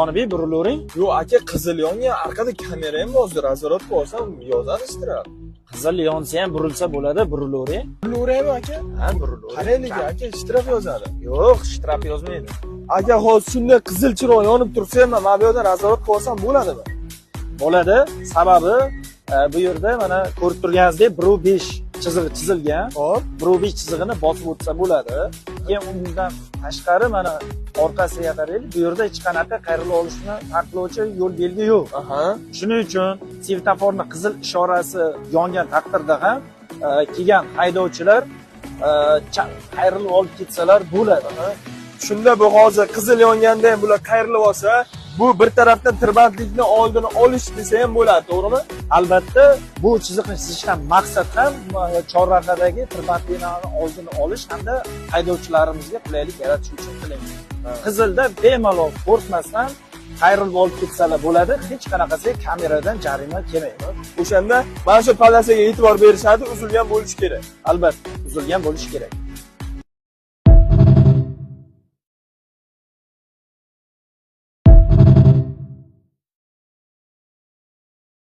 Jonibiy burilavering. Yo'q aka, qizil yongan, orqada kamera ham hozir nazorat qilsam yozadi ishtirab. Qizil yonsa ham burilsa bo'ladi, burilavering. Burilaveraymi aka? Ha, burilavering. Qaraylik aka, ishtirab yozadi. Yo'q, shtrap yozmaydi. Aka, hozir shunday qizil chiroq yonib tursa ham mana bu yerda nazorat qilsam bo'ladimi? Bo'ladi. Sababi bu yerda mana ko'rib turganingizdek 1.5 chizig'i chizilgan. Hop, 1.5 chizig'ini bosib o'tsa bo'ladi. Keyin undan tashqari mana orqasiga qaraylik. Bu yerda hech qanaqa qayrilib olishni taqiqlovchi yo'l belgi yo'q. aha. Shuning uchun svetoforning qizil ishorasi yongan taqdirda ham kelgan haydovchilar qayrilib olib ketsalar bo'ladi. Shunda bu hozir qizil yonganda ham bular qayrilib olsa, bu bir tarafdan tirbandlikni oldini olish desa ham bo'ladi, to'g'rimi? Albatta, bu chiziqni chizishdan maqsad ham chorrahadagi tirbandlikni oldini olish hamda haydovchilarimizga qulaylik yaratish uchun qilingan. Qizilda bemalol qo'rqmasdan qayrilib olib ketsalar bo'ladi, hech qanaqasiga kameradan jarima kelmaydi. O'shanda mana shu pallasiga e'tibor berishadi, uzilgan bo'lishi kerak. Albatta, uzilgan bo'lishi kerak.